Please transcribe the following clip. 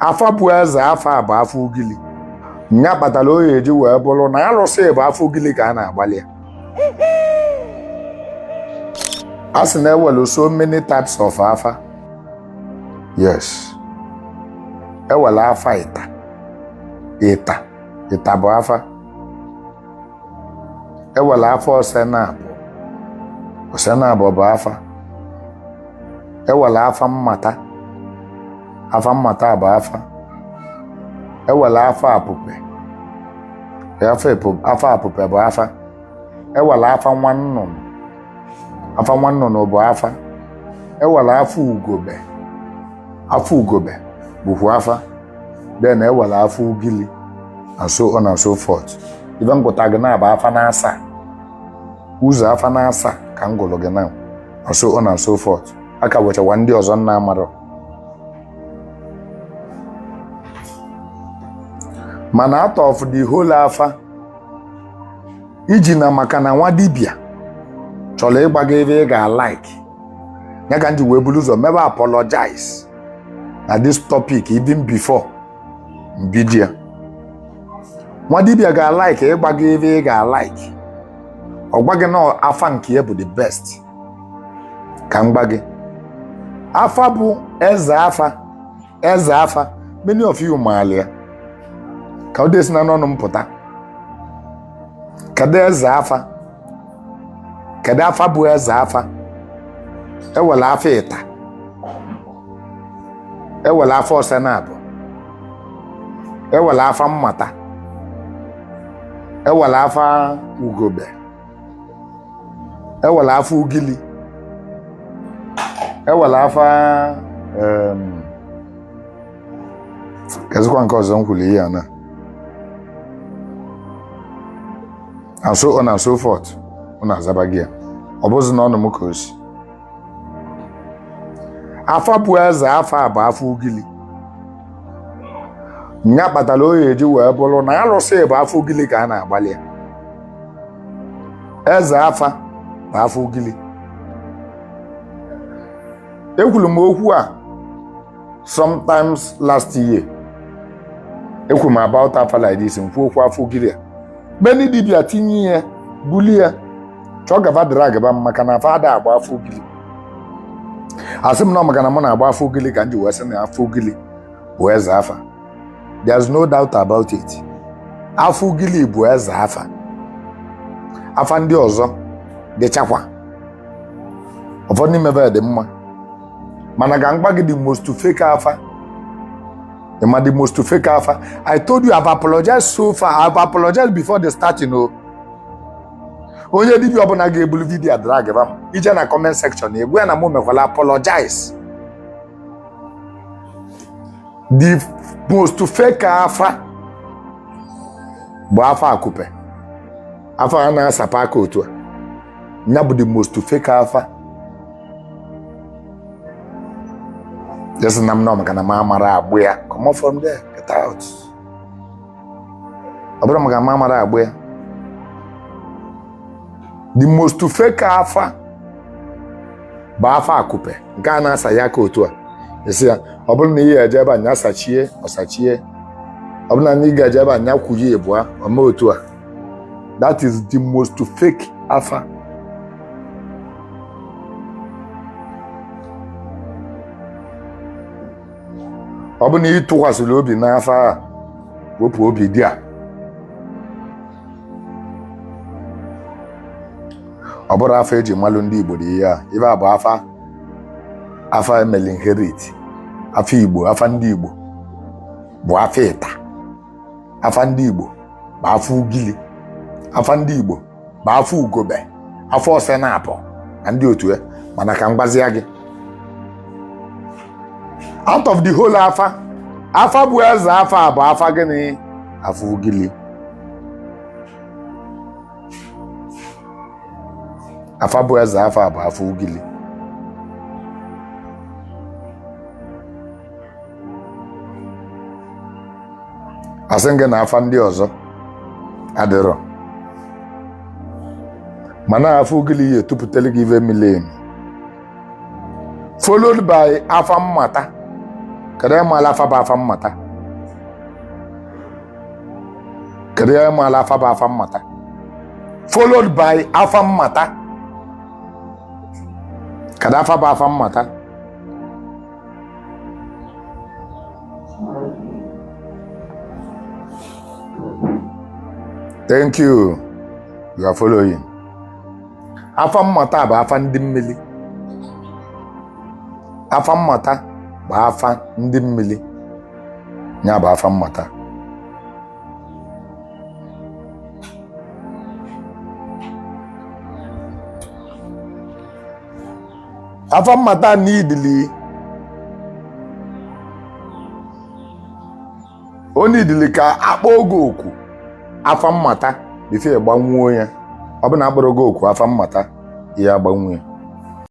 afa bụ eze afa bụ afọ ugili nya kpatara oyi eji wee bụrụ na alụsị bụ afọ ugili ka a na-agbalị ya. A sị na ewelu so many types of afa. Yes. Ewelu afa ịta bụ afa. Ewelu afa osenabụ bụ afa. Ewelu afa mmata bụ afa. Ewelu afa apụpe bụ afa. Ewelu afa nwannụnụ bụ afa. Ewelu afa ugobe bụkwa afa. Then ewelu afa ugili and so on and so forth. Ibe ngụta gị na bụ afa na-asa. Ụzọ afa na-asa ka m gụrụ gị na and so on and so forth. Aka wechawa ndị ọzọ nna amarọ. Mana out of the whole afa iji na maka na nwa dibịa chọrọ ịgba gị ebe ị ga-like ya ka nji wee buru ụzọ mebe apologize na this topic even before mbidia. Nwa dibịa ga-like ịgba gị ebe ị ga-like ọ gwa gị na afa nke ya bụ the best ka m gba gị. Afa bụ eze afa many of you maara ya ka ọ desi na n'ọnụ m pụta. Kedu eze afa? Kedu afa bụ eze afa? Ewelu afa ịta. Ewelu afa osenabụ. Ewelu afa mmata. Ewelu afa ugobe. Ewelu afa ugili. Ewelu afa kezikwa nke ọzọ m kwuru ihe a na and so on and so forth. Unu azaba gị ya ọ bụzi n'ọnụ m ka o si. Afa bụ eze afa bụ afọ ugili nya kpatara oyi eji wee bụrụ na alụsị bụ afọ ugili ka a na-agbalị ya. Eze afa bụ afọ ugili. Ekwuru m okwu a sometimes last year. Ekwuru m about afa like this mkwu okwu afọ ugili a. Many dibịa tinye ya buli ya chọọ gaba dịrị agaba maka na afa ada agba afọ ugili. Asị m na maka na m na-agba afọ ugili ka m ji wee sị na afọ ugili bụ eze afa. There's no doubt about it. Afọ ugili bụ eze afa. Afa ndị ọzọ dịchakwa. Ụfọdụ n'ime ebe dị mma. Mana ga mgba gị the most fake afa. The most fake afa. I told you I've apologized so far. I've apologized before the starting. Onye dibịa ọbụla ga-ebulu vidiyo drag m ije na comment section egwu ya na mụ mekwala apologize. The most fake afa bụ afa akupe. Afa a na-asapa aka otu a. Ya bụ the most fake afa. Just na m nọ maka na m amara agbụ ya. Come on from there. Get out. Ọ bụrụ maka m amara agbụ ya. The most fake afa bụ afa akupe nke a na-asa ya aka otu a. Esi ya ọ bụrụ na ị ga-eje ebe a nya sachie ọsachie. Ọ bụrụ na ị ga-eje ebe a nya kwuji ebua ọma otu a. That is the most fake afa. Ọ bụ na ị tụkwasịrị obi n'afa a wepụ obi dị a. Ọ bụrụ afa eji malụ ndị Igbo dị ihe a. Ibe a bụ afa emeli inherit. Afa Igbo, afa ndị Igbo bụ afa ịta. Afa ndị Igbo bụ afa ugili. Afa ndị Igbo bụ afa ugobe. Afa osenabụ na ndị otu ya. Mana ka m gbazia gị. Out of the whole afa bụ eze afa bụ afa gịnị? Afa ugili. Afa bụ eze afa bụ afa ugili. Asị gị na afa ndị ọzọ adịrọ. Mana afa ugili ya etupụtara gị ive mili emi. Followed by afa mmata Kedu ya mala afa ba afa mmata? Kedu ya mala afa ba afa mmata? Followed by afa mmata. Kedu afa ba afa mmata? Thank you. You are following. Afa mmata ba afa ndị mmili. Afa mmata ba afa ndị mmili. Nya ba afa mmata. Afa mmata n'idili. O n'idili ka akpọ oge okwu. Afa mmata bifo gbanwuo ya. Ọ bụ na akpọrọ oge okwu afa mmata ya gbanwuo ya.